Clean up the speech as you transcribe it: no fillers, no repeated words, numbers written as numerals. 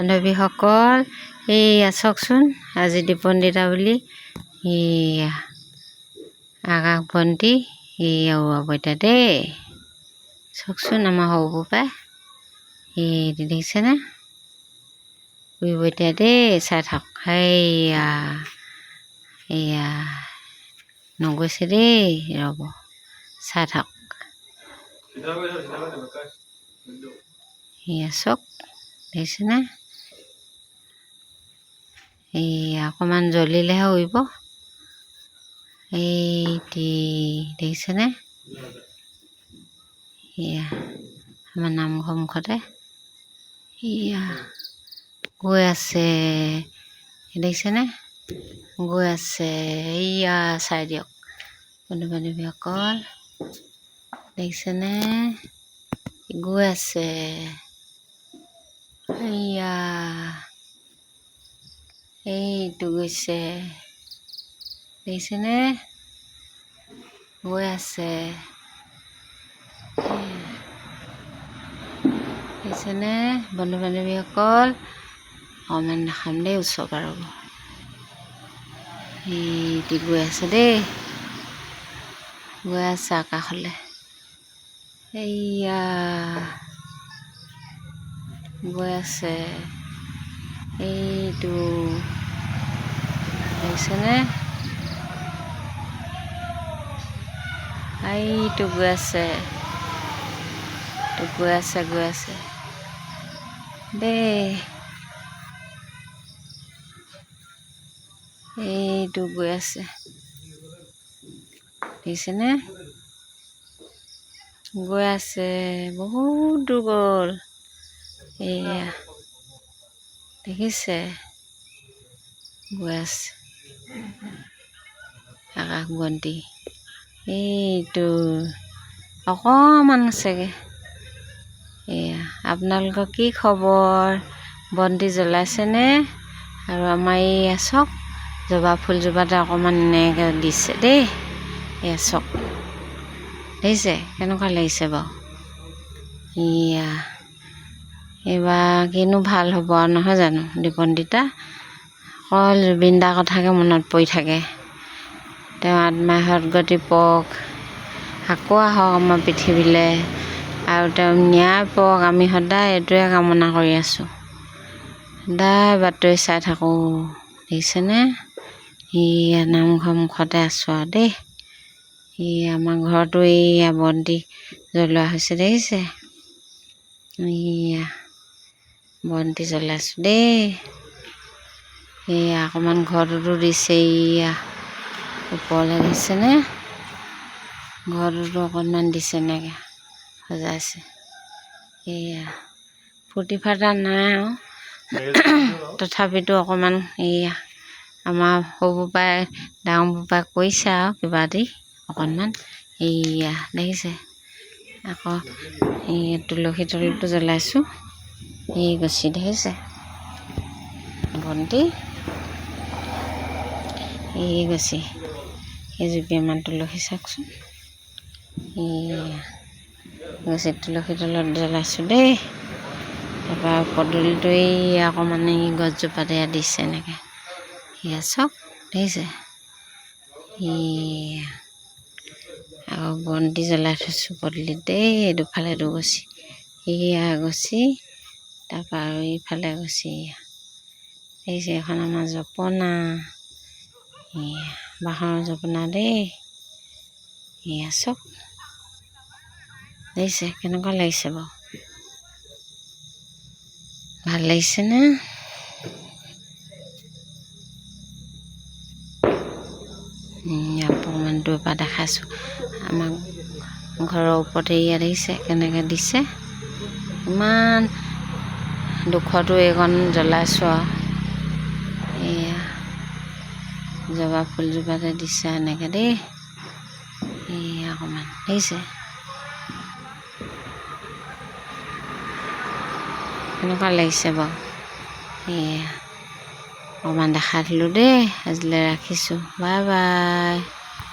বান্ধৱীসকল এইয়া চাওকচোন আজি দীপন্দিতা বুলি এইয়া আকাশ বন্তি এইয়া বইতা দেই চাওকচোন আমাৰ সৰু পাই এই দেখিছেনে বইতা দেই চাই থাক এইয়া এইয়া নগৈছে দেই ৰ'ব চাই থাক এইয়া চাওক দেখিছেনে এইয়া অকণমান জ্বলিলেহে উৰিব এইটি দেখিছেনে এয়া আমাৰ নামঘৰ মুখতে এয়া গৈ আছে দেখিছেনে গৈ আছে এয়া চাই দিয়ক বন্ধু বান্ধৱীসকল দেখিছেনে গৈ আছে এয়া এইটো গৈছে দেখিছেনে গৈ আছে দেখিছেনে বন্ধু বান্ধৱীসকল অকণমান দেখাম দেই ওচৰ পৰা ৰ'ব এইটো গৈ আছে দেই গৈ আছে আকাশলৈ এইয়া গৈ আছে এইটো দেখিছেনে এইটো গৈ আছে গৈ আছে দেই এইটো গৈ আছে দেখিছেনে গৈ আছে বহুত দূৰ গ'ল এয়া দেখিছে গৈ আছে আকাশ বন্তি এইটো অকণমান আছেগৈ এয়া আপোনালোকৰ কি খবৰ বন্তি জ্বলাইছেনে আৰু আমাৰ এইয়া চাওক জবা ফুলজোপাতে অকণমান এনেকৈ দিছে দেই এয়া চাওক দেখিছে কেনেকুৱা লাগিছে বাৰু এয়া এইবাৰ কিনো ভাল হ'ব আৰু নহয় জানো দীপন্দিতা অকল জুবিন দাৰ কথাকে মনত পৰি থাকে তেওঁ আত্মাই সদ্গতি পাওক আকৌ আহক আমাৰ পৃথিৱীলৈ আৰু তেওঁ ন্যায় পাওক আমি সদায় এইটোৱে কামনা কৰি আছোঁ সদায় বাতৰি চাই থাকোঁ দেখিছেনে এইয়া নামঘৰ মুখতে আছোঁ আৰু দেই এই আমাৰ ঘৰতো এইয়া বন্তি জ্বলোৱা হৈছে দেখিছে এইয়া বন্তি জ্বলাইছোঁ দেই এইয়া অকণমান ঘৰটোতো দিছে এইয়া ওপৰলৈ দিছেনে ঘৰটোতো অকণমান দিছে এনেকৈ সজাইছে এইয়া ফূৰ্তি ফাৰ্তা নাই আৰু তথাপিতো অকণমান এইয়া আমাৰ সৰুবোৰ পৰাই ডাঙৰবোৰ পৰাই কৰিছে আৰু কিবা দি অকণমান এইয়া দেখিছে আকৌ এই তুলসী তলতো জ্বলাইছোঁ এই গছি দেখিছে বন্তি এই গছি এই জুপীয়ামান তুলসী চাওকচোন এইয়া গছি তুলসী তলত জ্বলাইছোঁ দেই তাৰপৰা পদূলিটো এই অকণমান এই গছজোপাতে দিছে এনেকৈ এয়া চাওক দেখিছে এয়া আকৌ বন্তি জ্বলাই থৈছোঁ পদূলিত দেই দুফালে দুগছি এয়া গছি তাৰপৰা আৰু এইফালে গছি এয়া দেখিছে এখন আমাৰ জপনা এয়া বাঁহৰ জপনা দেই এয়া চাওক দেখিছে কেনেকুৱা লাগিছে বাৰু ভাল লাগিছেনে অকণমান দূৰৰ পৰা দেখাইছোঁ আমাৰ ঘৰৰ ওপৰতে ইয়াত দেখিছে কেনেকৈ দিছে ইমান দুখতো এইকণ জ্বলাইছোঁ আৰু এয়া জবা ফুলজোপাতে দিছে এনেকৈ দেই এয়া অকণমান দেখিছে কেনেকুৱা লাগিছে বাৰু এয়া অকণমান দেখাই দিলোঁ দেই আজিলৈ ৰাখিছোঁ বাই বাই